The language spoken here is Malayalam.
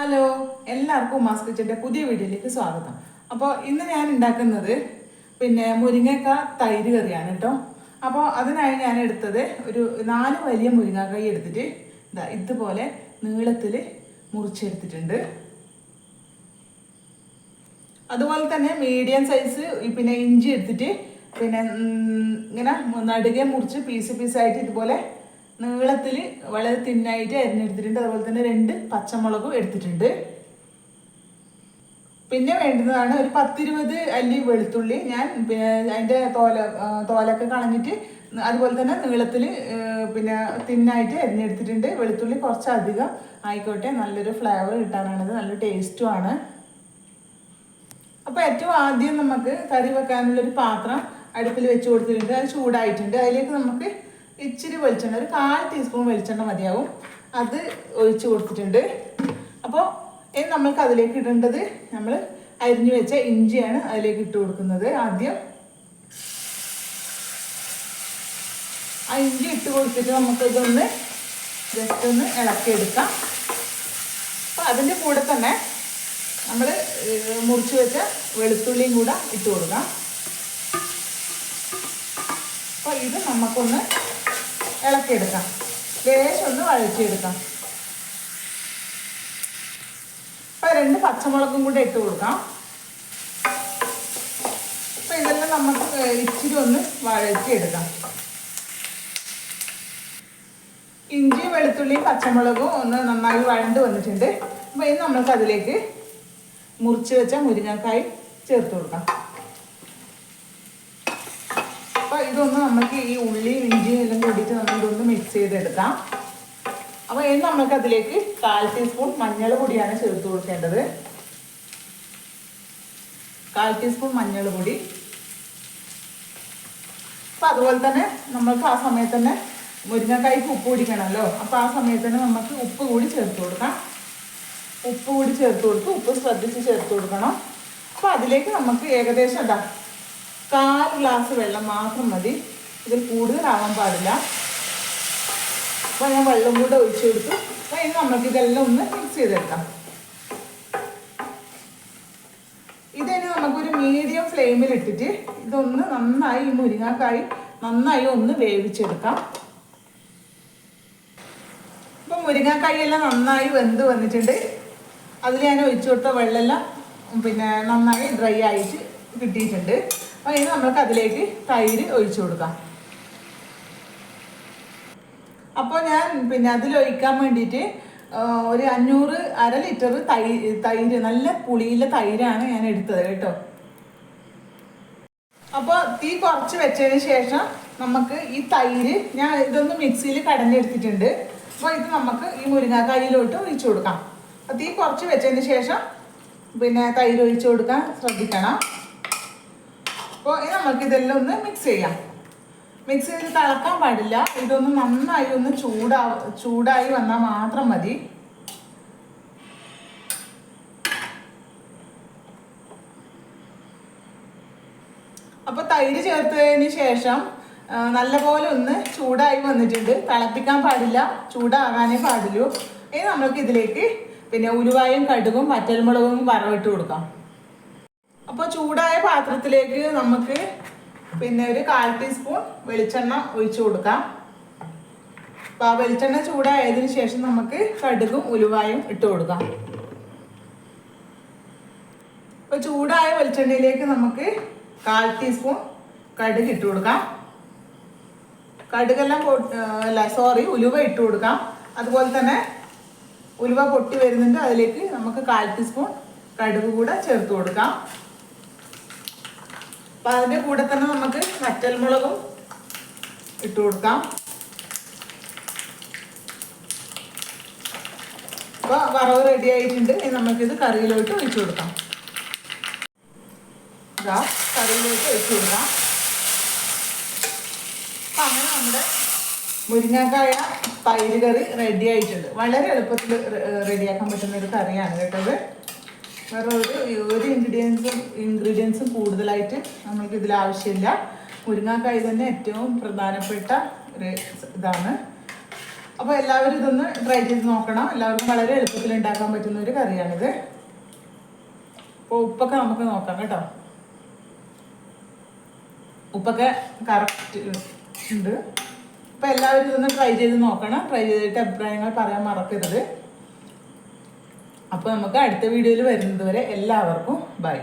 ഹലോ, എല്ലാവർക്കും ഉമാസ് കിച്ചൻ്റെ പുതിയ വീഡിയോയിലേക്ക് സ്വാഗതം. അപ്പോൾ ഇന്ന് ഞാൻ ഉണ്ടാക്കുന്നത് മുരിങ്ങക്ക തൈര് കറിയാണ് കേട്ടോ. അപ്പോൾ അതിനായി ഞാൻ എടുത്തത് ഒരു 4 വലിയ മുരിങ്ങക്കായി എടുത്തിട്ട് ഇതുപോലെ നീളത്തിൽ മുറിച്ചെടുത്തിട്ടുണ്ട്. അതുപോലെ തന്നെ മീഡിയം സൈസ് ഇഞ്ചി എടുത്തിട്ട് ഇങ്ങനെ നടുകെ മുറിച്ച് പീസായിട്ട് ഇതുപോലെ നീളത്തിൽ വളരെ തിന്നായിട്ട് അരിഞ്ഞെടുത്തിട്ടുണ്ട്. അതുപോലെ തന്നെ 2 പച്ചമുളകും എടുത്തിട്ടുണ്ട്. പിന്നെ വേണ്ടുന്നതാണ് ഒരു 10-20 അല്ലി വെളുത്തുള്ളി. ഞാൻ അതിൻ്റെ തോലൊക്കെ കളഞ്ഞിട്ട് അതുപോലെ തന്നെ നീളത്തിൽ തിന്നായിട്ട് അരിഞ്ഞെടുത്തിട്ടുണ്ട്. വെളുത്തുള്ളി കുറച്ചധികം ആയിക്കോട്ടെ, നല്ലൊരു ഫ്ലേവർ കിട്ടാനാണിത്, നല്ല ടേസ്റ്റുമാണ്. അപ്പോൾ ഏറ്റവും ആദ്യം നമുക്ക് കറി വെക്കാനുള്ളൊരു പാത്രം അടുപ്പിൽ വെച്ച് കൊടുത്തിട്ടുണ്ട്. അത് ചൂടായിട്ടുണ്ട്. അതിലേക്ക് നമുക്ക് ഇച്ചിരി വെളിച്ചെണ്ണ, ഒരു 1/4 ടീസ്പൂൺ വെളിച്ചെണ്ണ മതിയാവും, അത് ഒഴിച്ച് കൊടുത്തിട്ടുണ്ട്. അപ്പോൾ ഇനി നമ്മൾക്ക് അതിലേക്ക് ഇടേണ്ടത് നമ്മൾ അരിഞ്ഞു വെച്ച ഇഞ്ചിയാണ് അതിലേക്ക് ഇട്ട് കൊടുക്കുന്നത്. ആദ്യം ആ ഇഞ്ചി ഇട്ട് കൊടുത്തിട്ട് നമുക്കിതൊന്ന് ജസ്റ്റ് ഒന്ന് ഇളക്കിയെടുക്കാം. അപ്പോൾ അതിൻ്റെ കൂടെ തന്നെ നമ്മൾ മുറിച്ച് വെച്ച വെളുത്തുള്ളിയും കൂടെ ഇട്ട് കൊടുക്കാം. അപ്പോൾ ഇത് നമുക്കൊന്ന് ഇളക്കിയെടുക്കാം, ലേശം ഒന്ന് വഴറ്റിയെടുക്കാം. അപ്പോൾ 2 പച്ചമുളകും കൂടെ ഇട്ട് കൊടുക്കാം. അപ്പോൾ ഇതെല്ലാം നമുക്ക് ഇച്ചിരി ഒന്ന് വഴറ്റിയെടുക്കാം. ഇഞ്ചിയും വെളുത്തുള്ളിയും പച്ചമുളകും ഒന്ന് നന്നായി വഴണ്ട് വന്നിട്ടുണ്ട്. അപ്പോൾ ഇനി നമ്മൾക്ക് അതിലേക്ക് മുറിച്ച് വെച്ച മുരിങ്ങക്കായി ചേർത്ത് കൊടുക്കാം. അപ്പോൾ ഇതൊന്ന് നമുക്ക് ഈ ഉള്ളിയും ഇഞ്ചിയും എല്ലാം കൂടിയിട്ട് നമ്മളിതൊന്ന് മിക്സ് ചെയ്തെടുക്കാം. അപ്പോൾ ഇനി നമുക്ക് അതിലേക്ക് 1/4 ടീസ്പൂൺ മഞ്ഞൾ പൊടിയാണ് ചേർത്ത് കൊടുക്കേണ്ടത്. 1/4 ടീസ്പൂൺ മഞ്ഞൾ പൊടി. അപ്പോൾ അതുപോലെ തന്നെ നമ്മൾക്ക് ആ സമയത്ത് തന്നെ മുരിങ്ങക്കായ്ക്ക് ഉപ്പ് പിടിക്കണമല്ലോ. അപ്പോൾ ആ സമയത്ത് തന്നെ നമുക്ക് ഉപ്പ് കൂടി ചേർത്ത് കൊടുക്കാം. ഉപ്പ് ശ്രദ്ധിച്ച് ചേർത്ത് കൊടുക്കണം. അപ്പോൾ അതിലേക്ക് നമുക്ക് ഏകദേശം 1/4 ഗ്ലാസ് വെള്ളം മാത്രം മതി, ഇതിൽ കൂടുതലാവാൻ പാടില്ല. അപ്പോൾ ഞാൻ വെള്ളം കൂടെ ഒഴിച്ചു കൊടുത്തു. അപ്പോൾ ഇനി നമുക്ക് ഇതെല്ലാം ഒന്ന് മിക്സ് ചെയ്തെടുക്കാം. ഇതിന് നമുക്കൊരു മീഡിയം ഫ്ലെയിമിൽ ഇട്ടിട്ട് ഇതൊന്ന് നന്നായി ഈ മുരിങ്ങക്കായി നന്നായി ഒന്ന് വേവിച്ചെടുക്കാം. അപ്പോൾ മുരിങ്ങക്കായി എല്ലാം നന്നായി വെന്ത് വന്നിട്ടുണ്ട്. അതിൽ ഞാൻ ഒഴിച്ചു കൊടുത്ത വെള്ളമെല്ലാം നന്നായി ഡ്രൈ ആയിട്ട് കിട്ടിയിട്ടുണ്ട്. അപ്പോൾ ഇനി നമുക്ക് അതിലേക്ക് തൈര് ഒഴിച്ചു കൊടുക്കാം. അപ്പോൾ ഞാൻ അതിലൊഴിക്കാൻ വേണ്ടിയിട്ട് ഒരു 500 അര ലിറ്റർ തൈര് നല്ല പുളിയിലെ തൈരാണ് ഞാൻ എടുത്തത് കേട്ടോ. അപ്പോൾ തീ കുറച്ച് വെച്ചതിന് ശേഷം നമുക്ക് ഈ തൈര് ഞാൻ ഇതൊന്ന് മിക്സിയിൽ കടഞ്ഞെടുത്തിട്ടുണ്ട്. അപ്പോൾ ഇത് നമുക്ക് ഈ മുരിങ്ങക്കായിലോട്ട് ഒഴിച്ചു കൊടുക്കാം. അപ്പോൾ തീ കുറച്ച് വെച്ചതിന് ശേഷം തൈര് ഒഴിച്ചു കൊടുക്കാൻ ശ്രദ്ധിക്കണം. അപ്പോൾ നമുക്കിതെല്ലാം ഒന്ന് മിക്സ് ചെയ്യാം. മിക്സ് ചെയ്ത് തിളക്കാൻ പാടില്ല. ഇതൊന്ന് നന്നായി ഒന്ന് ചൂടായി വന്നാൽ മാത്രം മതി. അപ്പോൾ തൈര് ചേർത്തതിന് ശേഷം നല്ലപോലെ ഒന്ന് ചൂടായി വന്നിട്ടുണ്ട്. തിളപ്പിക്കാൻ പാടില്ല, ചൂടാകാനേ പാടുള്ളൂ. ഇനി നമ്മൾക്ക് ഇതിലേക്ക് ഉലുവായും കടുകും വറ്റൽമുളകും വറവിട്ട് കൊടുക്കാം. അപ്പോൾ ചൂടായ പാത്രത്തിലേക്ക് നമുക്ക് ഒരു 1/4 ടീസ്പൂൺ വെളിച്ചെണ്ണ ഒഴിച്ചു കൊടുക്കാം. അപ്പോൾ ആ വെളിച്ചെണ്ണ ചൂടായതിനു ശേഷം നമുക്ക് കടുകും ഉലുവായും ഇട്ട് കൊടുക്കാം. അപ്പോൾ ചൂടായ വെളിച്ചെണ്ണയിലേക്ക് നമുക്ക് 1/4 ടീസ്പൂൺ കടുക് ഇട്ട് കൊടുക്കാം. ഉലുവ ഇട്ട് കൊടുക്കാം. അതുപോലെ തന്നെ ഉലുവ പൊട്ടി വരുന്നുണ്ട്, അതിലേക്ക് നമുക്ക് 1/4 ടീസ്പൂൺ കടുക് കൂടെ ചേർത്ത് കൊടുക്കാം. അപ്പോൾ അതിൻ്റെ കൂടെ തന്നെ നമുക്ക് വറ്റൽമുളകും ഇട്ട് കൊടുക്കാം. അപ്പോൾ വറവ് റെഡി ആയിട്ടുണ്ട്. ഇനി നമുക്കിത് കറിയിലോട്ട് ഒഴിച്ചു കൊടുക്കാം. കറിയിലോട്ട് ഒഴിച്ചു കൊടുക്കാം. അപ്പം അങ്ങനെ നമ്മുടെ മുരിങ്ങക്കായ തൈര് കറി റെഡി ആയിട്ടുണ്ട്. വളരെ എളുപ്പത്തിൽ റെഡിയാക്കാൻ പറ്റുന്ന ഒരു കറിയാണ് കേട്ടത്. വേറെ ഒരു ഇൻഗ്രീഡിയൻസും കൂടുതലായിട്ട് നമ്മൾക്ക് ഇതിൽ ആവശ്യമില്ല. മുരിങ്ങക്കായ തന്നെ ഏറ്റവും പ്രധാനപ്പെട്ട ഒരു ഇതാണ്. അപ്പോൾ എല്ലാവരും ഇതൊന്ന് ട്രൈ ചെയ്ത് നോക്കണം. എല്ലാവർക്കും വളരെ എളുപ്പത്തിൽ ഉണ്ടാക്കാൻ പറ്റുന്ന ഒരു കറിയാണിത്. അപ്പോൾ ഉപ്പൊക്കെ നമുക്ക് നോക്കാം കേട്ടോ. ഉപ്പൊക്കെ കറക്റ്റ് ഉണ്ട്. അപ്പോൾ എല്ലാവരും ഇതൊന്ന് ട്രൈ ചെയ്ത് നോക്കണം. ട്രൈ ചെയ്തിട്ട് അഭിപ്രായങ്ങൾ പറയാൻ മറക്കരുത്. അപ്പോൾ നമുക്ക് അടുത്ത വീഡിയോയിൽ വരുന്നത് വരെ എല്ലാവർക്കും ബൈ.